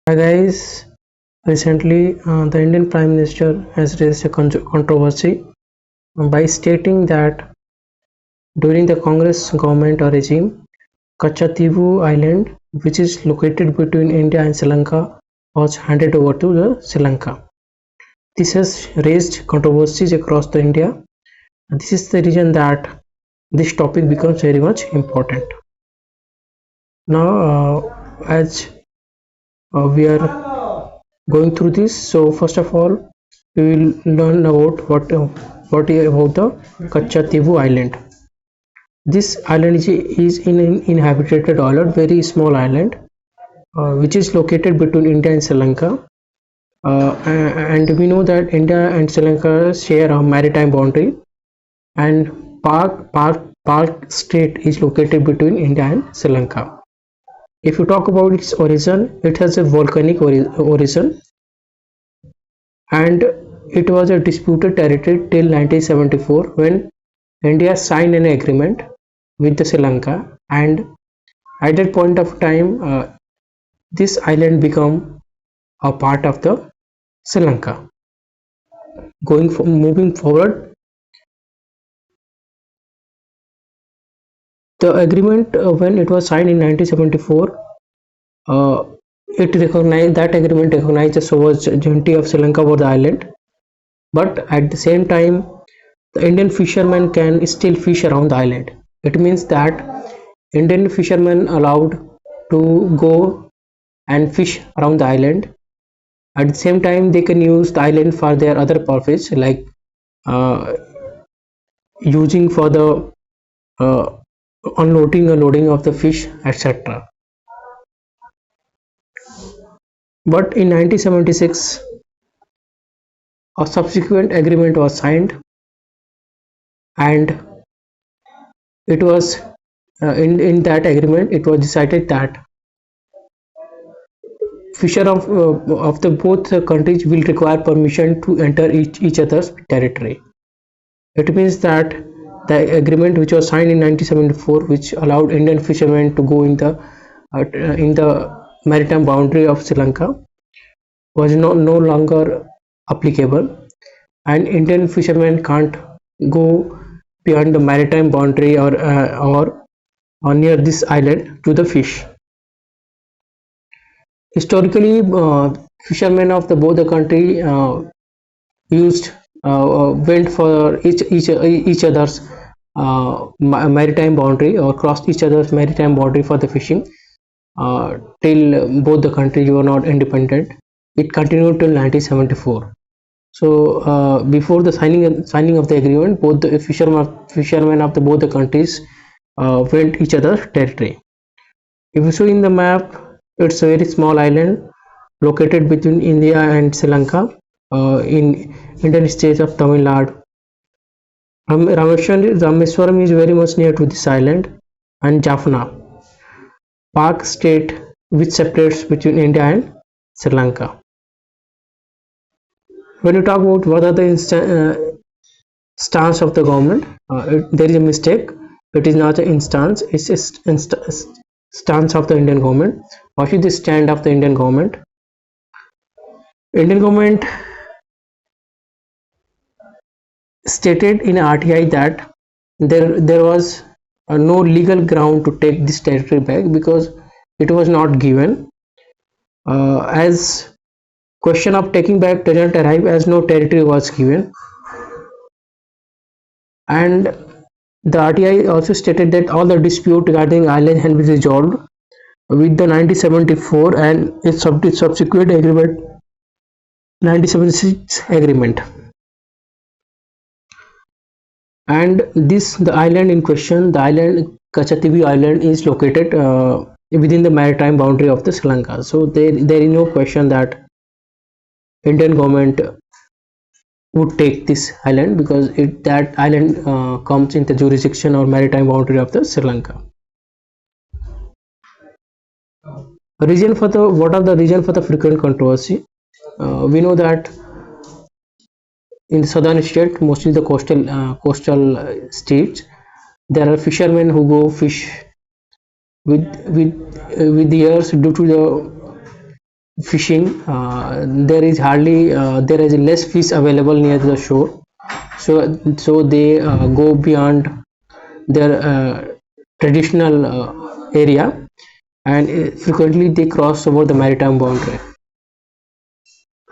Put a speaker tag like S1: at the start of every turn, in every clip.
S1: Hi guys, recently the Indian Prime Minister has raised a controversy by stating that during the Congress government or regime, Kachchatheevu Island, which is located between India and Sri Lanka, was handed over to the Sri Lanka. This has raised controversies across the India, and this is the reason that this topic becomes very much important. Now, as we are going through this, so first of all we will learn about what about the Kachchatheevu Island. This island is in an inhabited island, very small island, which is located between India and Sri Lanka. And we know that India and Sri Lanka share a maritime boundary, and Park State is located between India and Sri Lanka. If you talk about its origin, it has a volcanic origin, and it was a disputed territory till 1974 when India signed an agreement with the Sri Lanka, and at that point of time this island became a part of the Sri Lanka. Moving forward, the agreement when it was signed in 1974, it recognized that agreement recognized the sovereignty of Sri Lanka over the island, but at the same time the Indian fishermen can still fish around the island. It means that Indian fishermen allowed to go and fish around the island. At the same time, they can use the island for their other purpose, like using for the unloading and loading of the fish, etc. But in 1976, a subsequent agreement was signed, and it was in that agreement it was decided that fisher of the both countries will require permission to enter each other's territory. It means that the agreement which was signed in 1974, which allowed Indian fishermen to go in the maritime boundary of Sri Lanka, was no longer applicable, and Indian fishermen can't go beyond the maritime boundary or near this island to the fish. Historically, fishermen of both the country went for each other's maritime boundary, or crossed each other's maritime boundary for the fishing till both the countries were not independent. It continued till 1974. So before the signing of the agreement, both the fishermen of both the countries went each other's territory. If you see in the map, it's a very small island located between India and Sri Lanka in Indian state of Tamil Nadu. Rameswaram is very much near to this island, and Jaffna, Park State, which separates between India and Sri Lanka. When you talk about what are the stance of the government, there is a mistake. It is not an instance, it's a stance of the Indian government. What is the stand of the Indian government? Indian government stated in RTI that there was no legal ground to take this territory back because it was not given. As question of taking back doesn't arrive as no territory was given, and the RTI also stated that all the dispute regarding island had been resolved with the 1974 and its subsequent agreement, 1976 agreement. And the island in question, the island Kachchatheevu Island, is located within the maritime boundary of the Sri Lanka. So there is no question that Indian government would take this island, because that island comes in the jurisdiction or maritime boundary of the Sri Lanka. What are the reason for the frequent controversy? We know that in the southern state, mostly the coastal states, there are fishermen who go fish with the years due to fishing. There is hardly there is less fish available near the shore, so they go beyond their traditional area, and frequently they cross over the maritime boundary.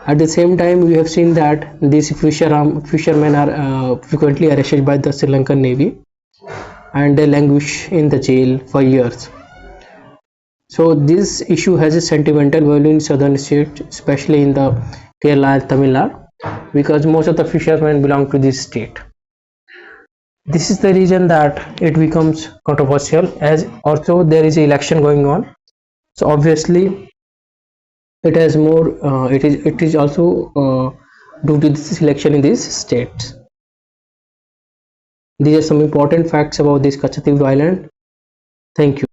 S1: At the same time, we have seen that these fishermen are frequently arrested by the Sri Lankan Navy, and they languish in the jail for years. So this issue has a sentimental value in southern states, especially in the Kerala and Tamil Nadu, because most of the fishermen belong to this state. This is the reason that it becomes controversial, as also there is an election going on. So obviously it has more it is also due to this election in these states. These are some important facts about this Kachchatheevu Island. Thank you.